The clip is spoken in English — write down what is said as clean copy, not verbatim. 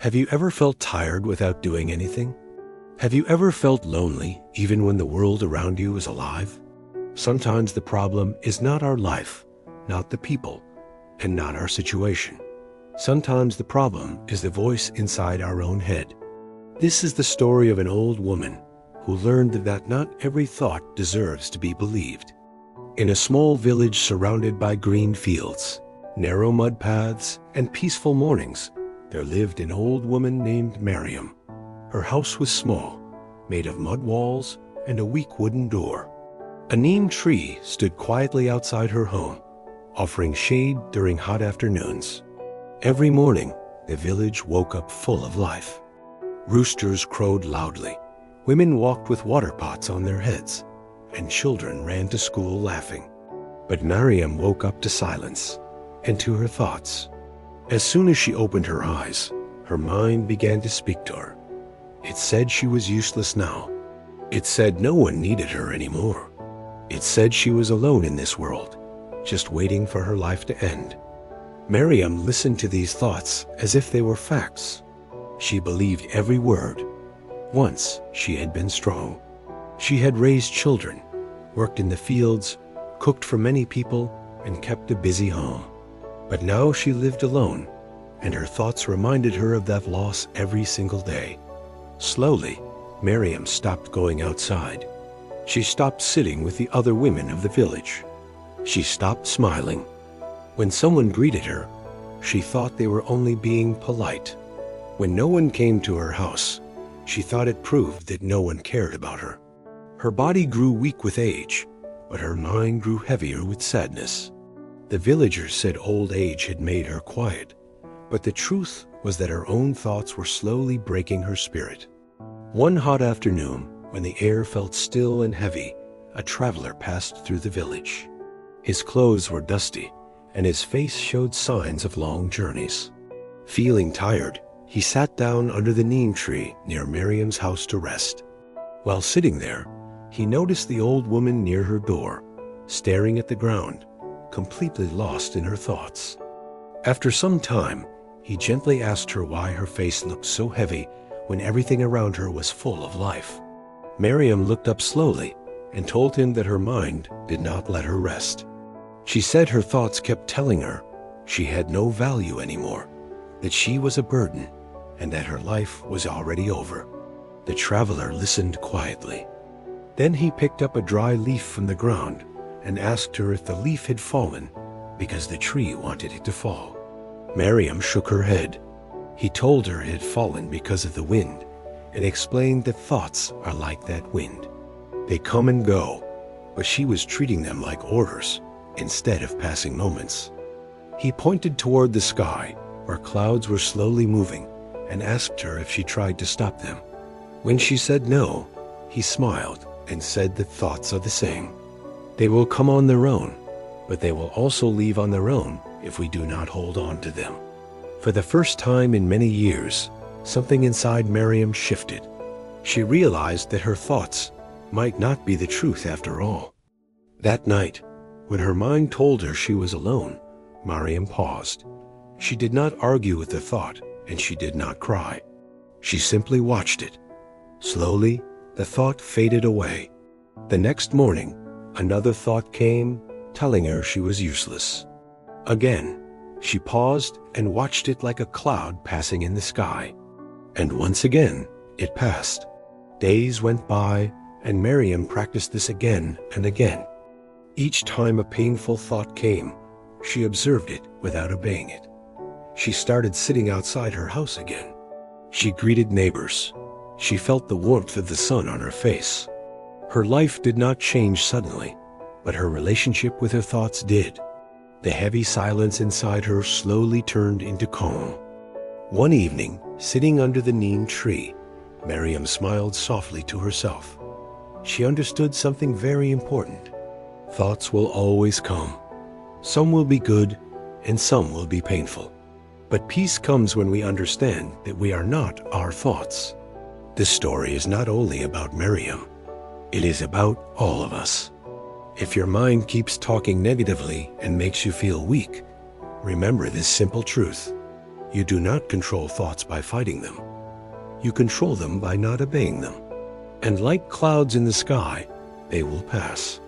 Have you ever felt tired without doing anything? Have you ever felt lonely even when the world around you is alive? Sometimes the problem is not our life, not the people, and not our situation. Sometimes the problem is the voice inside our own head. This is the story of an old woman who learned that not every thought deserves to be believed. In a small village surrounded by green fields, narrow mud paths, and peaceful mornings, there lived an old woman named Miriam. Her house was small, made of mud walls and a weak wooden door. A neem tree stood quietly outside her home, offering shade during hot afternoons. Every morning, the village woke up full of life. Roosters crowed loudly, women walked with water pots on their heads, and children ran to school laughing. But Miriam woke up to silence and to her thoughts. As soon as she opened her eyes, her mind began to speak to her. It said she was useless now. It said no one needed her anymore. It said she was alone in this world, just waiting for her life to end. Miriam listened to these thoughts as if they were facts. She believed every word. Once she had been strong. She had raised children, worked in the fields, cooked for many people, and kept a busy home. But now she lived alone, and her thoughts reminded her of that loss every single day. Slowly, Miriam stopped going outside. She stopped sitting with the other women of the village. She stopped smiling. When someone greeted her, she thought they were only being polite. When no one came to her house, she thought it proved that no one cared about her. Her body grew weak with age, but her mind grew heavier with sadness. The villagers said old age had made her quiet, but the truth was that her own thoughts were slowly breaking her spirit. One hot afternoon, when the air felt still and heavy, a traveler passed through the village. His clothes were dusty, and his face showed signs of long journeys. Feeling tired, he sat down under the neem tree near Miriam's house to rest. While sitting there, he noticed the old woman near her door, staring at the ground, completely lost in her thoughts. After some time, he gently asked her why her face looked so heavy when everything around her was full of life. Miriam looked up slowly and told him that her mind did not let her rest. She said her thoughts kept telling her she had no value anymore, that she was a burden, and that her life was already over. The traveler listened quietly. Then he picked up a dry leaf from the ground and asked her if the leaf had fallen because the tree wanted it to fall. Miriam shook her head. He told her it had fallen because of the wind and explained that thoughts are like that wind. They come and go, but she was treating them like orders instead of passing moments. He pointed toward the sky where clouds were slowly moving and asked her if she tried to stop them. When she said no, he smiled and said that thoughts are the same. They will come on their own, but they will also leave on their own if we do not hold on to them. For the first time in many years, something inside Miriam shifted. She realized that her thoughts might not be the truth after all. That night, when her mind told her she was alone, Miriam paused. She did not argue with the thought, and she did not cry. She simply watched it. Slowly, the thought faded away. The next morning, another thought came, telling her she was useless. Again, she paused and watched it like a cloud passing in the sky. And once again, it passed. Days went by, and Miriam practiced this again and again. Each time a painful thought came, she observed it without obeying it. She started sitting outside her house again. She greeted neighbors. She felt the warmth of the sun on her face. Her life did not change suddenly, but her relationship with her thoughts did. The heavy silence inside her slowly turned into calm. One evening, sitting under the neem tree, Miriam smiled softly to herself. She understood something very important. Thoughts will always come. Some will be good, and some will be painful. But peace comes when we understand that we are not our thoughts. This story is not only about Miriam. It is about all of us. If your mind keeps talking negatively and makes you feel weak, remember this simple truth. You do not control thoughts by fighting them. You control them by not obeying them. And like clouds in the sky, they will pass.